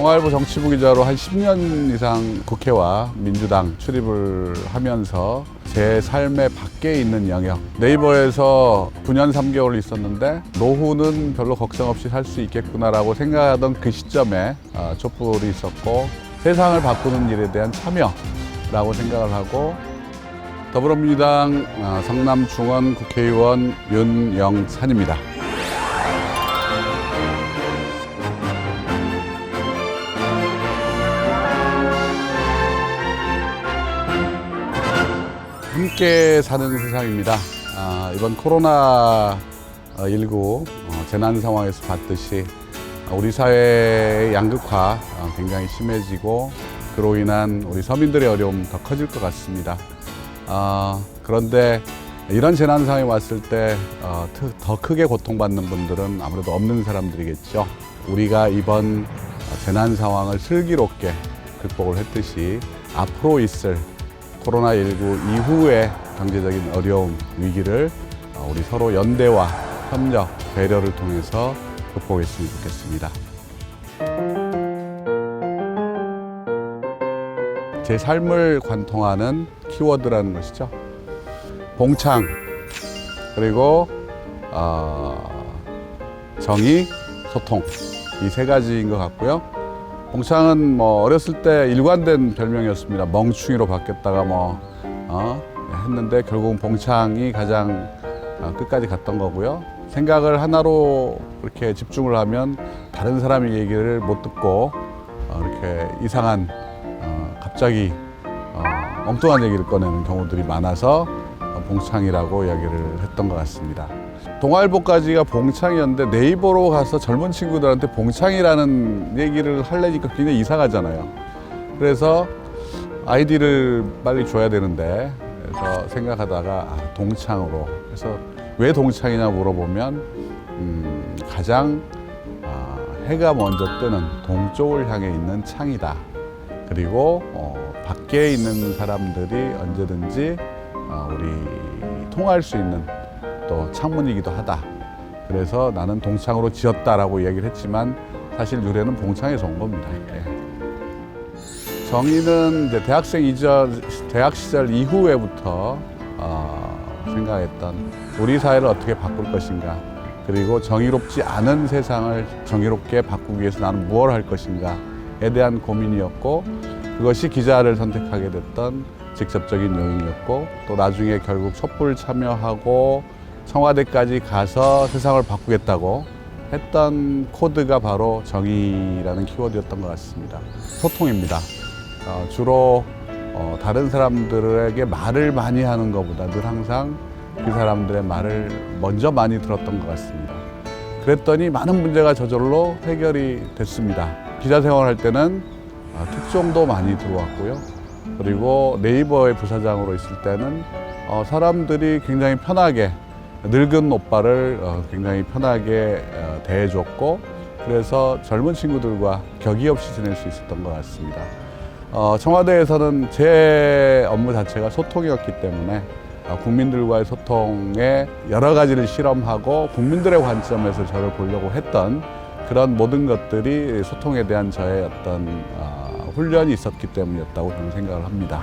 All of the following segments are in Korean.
동아일보 정치부 기자로 한 10년 이상 국회와 민주당 출입을 하면서 제 삶의 밖에 있는 영역, 네이버에서 9년 3개월 있었는데 노후는 별로 걱정 없이 살 수 있겠구나라고 생각하던 그 시점에 촛불이 있었고 세상을 바꾸는 일에 대한 참여라고 생각을 하고 더불어민주당 성남중원 국회의원 윤영찬입니다. 함께 사는 세상입니다. 이번 코로나19 재난 상황에서 봤듯이 우리 사회의 양극화 굉장히 심해지고 그로 인한 우리 서민들의 어려움 더 커질 것 같습니다. 그런데 이런 재난 상황이 왔을 때 더 크게 고통받는 분들은 아무래도 없는 사람들이겠죠. 우리가 이번 재난 상황을 슬기롭게 극복을 했듯이 앞으로 있을 코로나19 이후의 경제적인 어려움, 위기를 우리 서로 연대와 협력, 배려를 통해서 극복했으면 좋겠습니다. 제 삶을 관통하는 키워드라는 것이죠. 봉창, 그리고 정의, 소통, 이 세 가지인 것 같고요. 봉창은 어렸을 때 일관된 별명이었습니다. 멍충이로 바뀌었다가 했는데 결국은 봉창이 가장 끝까지 갔던 거고요. 생각을 하나로 이렇게 집중을 하면 다른 사람의 얘기를 못 듣고 이렇게 이상한 갑자기 엉뚱한 얘기를 꺼내는 경우들이 많아서 봉창이라고 이야기를 했던 것 같습니다. 동아일보까지가 봉창이었는데 네이버로 가서 젊은 친구들한테 봉창이라는 얘기를 하려니까 굉장히 이상하잖아요. 그래서 아이디를 빨리 줘야 되는데 그래서 생각하다가 동창으로 해서 왜 동창이냐 물어보면 가장 해가 먼저 뜨는 동쪽을 향해 있는 창이다. 그리고 밖에 있는 사람들이 언제든지 우리 통할 수 있는 또 창문이기도 하다. 그래서 나는 동창으로 지었다라고 이야기를 했지만 사실 유래는 봉창에서 온 겁니다. 정의는 이제 대학 시절 이후에부터 생각했던 우리 사회를 어떻게 바꿀 것인가, 그리고 정의롭지 않은 세상을 정의롭게 바꾸기 위해서 나는 무엇을 할 것인가에 대한 고민이었고, 그것이 기자를 선택하게 됐던 직접적인 요인이었고, 또 나중에 결국 촛불 참여하고 청와대까지 가서 세상을 바꾸겠다고 했던 코드가 바로 정의라는 키워드였던 것 같습니다. 소통입니다. 주로 다른 사람들에게 말을 많이 하는 것보다 늘 항상 그 사람들의 말을 먼저 많이 들었던 것 같습니다. 그랬더니 많은 문제가 저절로 해결이 됐습니다. 기자 생활할 때는 특종도 많이 들어왔고요. 그리고 네이버의 부사장으로 있을 때는 사람들이 굉장히 편하게 늙은 오빠를 굉장히 편하게 대해줬고, 그래서 젊은 친구들과 격의 없이 지낼 수 있었던 것 같습니다. 청와대에서는 제 업무 자체가 소통이었기 때문에 국민들과의 소통에 여러 가지를 실험하고 국민들의 관점에서 저를 보려고 했던 그런 모든 것들이 소통에 대한 저의 어떤 훈련이 있었기 때문이었다고 저는 생각을 합니다.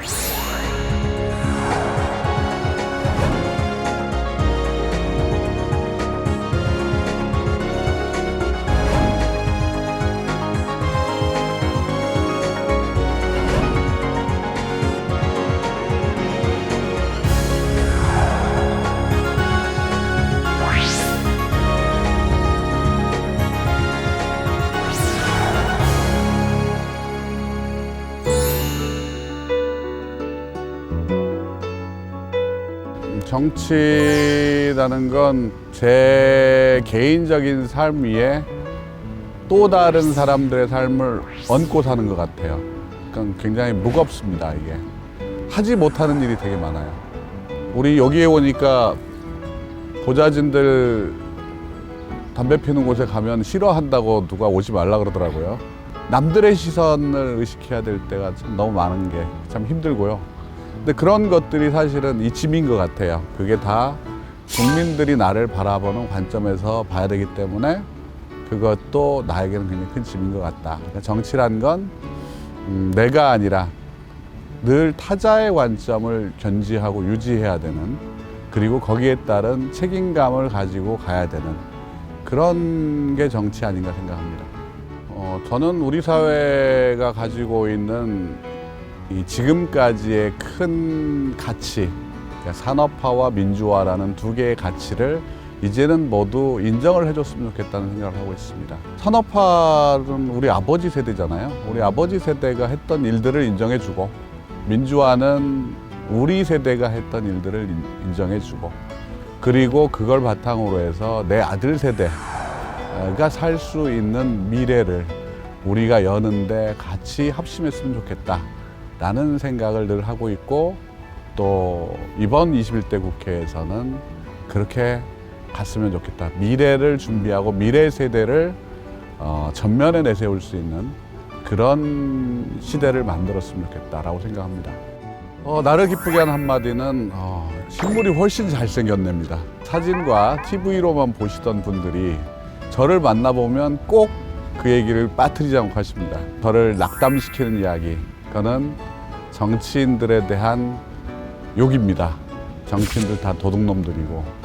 정치라는 건 제 개인적인 삶 위에 또 다른 사람들의 삶을 얹고 사는 것 같아요. 그러니까 굉장히 무겁습니다, 이게. 하지 못하는 일이 되게 많아요. 우리 여기에 오니까 보좌진들 담배 피우는 곳에 가면 싫어한다고 누가 오지 말라 그러더라고요. 남들의 시선을 의식해야 될 때가 참 너무 많은 게 참 힘들고요. 근데 그런 것들이 사실은 이 짐인 것 같아요. 그게 다 국민들이 나를 바라보는 관점에서 봐야 되기 때문에 그것도 나에게는 굉장히 큰 짐인 것 같다. 그러니까 정치란 건 내가 아니라 늘 타자의 관점을 견지하고 유지해야 되는, 그리고 거기에 따른 책임감을 가지고 가야 되는 그런 게 정치 아닌가 생각합니다. 저는 우리 사회가 가지고 있는 이 지금까지의 큰 가치, 그러니까 산업화와 민주화라는 두 개의 가치를 이제는 모두 인정을 해줬으면 좋겠다는 생각을 하고 있습니다. 산업화는 우리 아버지 세대잖아요. 우리 아버지 세대가 했던 일들을 인정해주고, 민주화는 우리 세대가 했던 일들을 인정해주고, 그리고 그걸 바탕으로 해서 내 아들 세대가 살 수 있는 미래를 우리가 여는데 같이 합심했으면 좋겠다라는 생각을 늘 하고 있고, 또 이번 21대 국회에서는 그렇게 갔으면 좋겠다. 미래를 준비하고 미래 세대를 전면에 내세울 수 있는 그런 시대를 만들었으면 좋겠다라고 생각합니다. 나를 기쁘게 한 한마디는 실물이 훨씬 잘생겼답니다. 사진과 TV로만 보시던 분들이 저를 만나보면 꼭 그 얘기를 빠뜨리지 않고 하십니다. 저를 낙담시키는 이야기, 그거는 정치인들에 대한 욕입니다. 정치인들 다 도둑놈들이고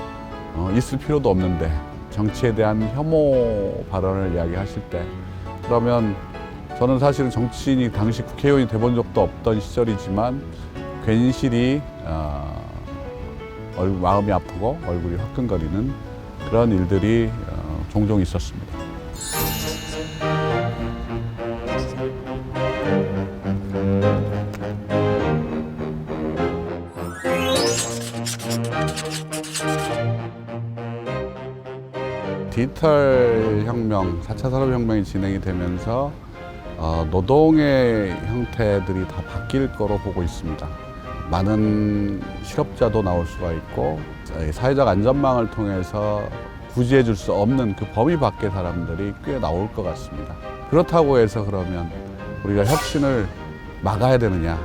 있을 필요도 없는데 정치에 대한 혐오 발언을 이야기하실 때, 그러면 저는 사실은 정치인이 당시 국회의원이 돼본 적도 없던 시절이지만 괜시리 마음이 아프고 얼굴이 화끈거리는 그런 일들이 종종 있었습니다. 디지털 혁명, 4차 산업혁명이 진행이 되면서 노동의 형태들이 다 바뀔 거로 보고 있습니다. 많은 실업자도 나올 수가 있고, 사회적 안전망을 통해서 구제해 줄 수 없는 그 범위 밖의 사람들이 꽤 나올 것 같습니다. 그렇다고 해서 그러면 우리가 혁신을 막아야 되느냐?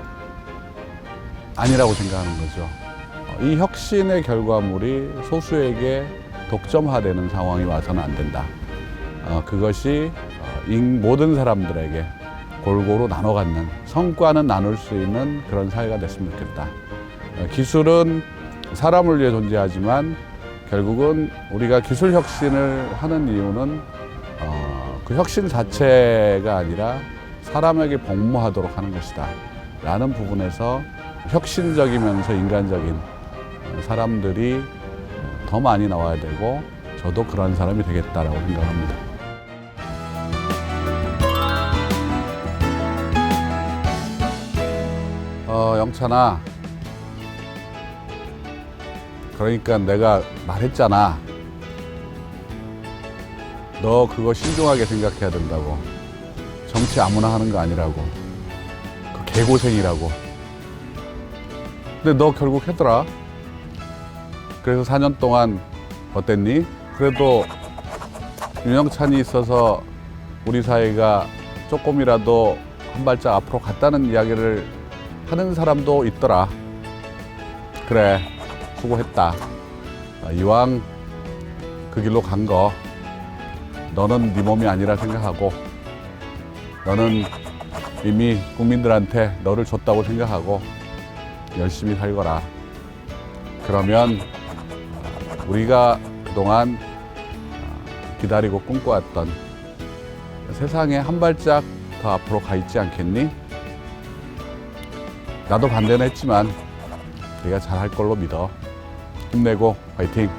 아니라고 생각하는 거죠. 이 혁신의 결과물이 소수에게 독점화되는 상황이 와서는 안 된다. 그것이 모든 사람들에게 골고루 나눠 갖는, 성과는 나눌 수 있는 그런 사회가 됐으면 좋겠다. 기술은 사람을 위해 존재하지만 결국은 우리가 기술 혁신을 하는 이유는 그 혁신 자체가 아니라 사람에게 복무하도록 하는 것이다 라는 부분에서 혁신적이면서 인간적인 사람들이 더 많이 나와야 되고, 저도 그런 사람이 되겠다라고 생각합니다. 영찬아, 그러니까 내가 말했잖아. 너 그거 신중하게 생각해야 된다고. 정치 아무나 하는 거 아니라고. 그 개고생이라고. 근데 너 결국 했더라. 그래서 4년 동안 어땠니? 그래도 윤영찬이 있어서 우리 사회가 조금이라도 한 발짝 앞으로 갔다는 이야기를 하는 사람도 있더라. 그래, 수고했다. 이왕 그 길로 간 거 너는 네 몸이 아니라 생각하고, 너는 이미 국민들한테 너를 줬다고 생각하고 열심히 살거라. 그러면 우리가 그동안 기다리고 꿈꿔왔던 세상에 한 발짝 더 앞으로 가 있지 않겠니? 나도 반대는 했지만 네가 잘할 걸로 믿어. 힘내고 화이팅!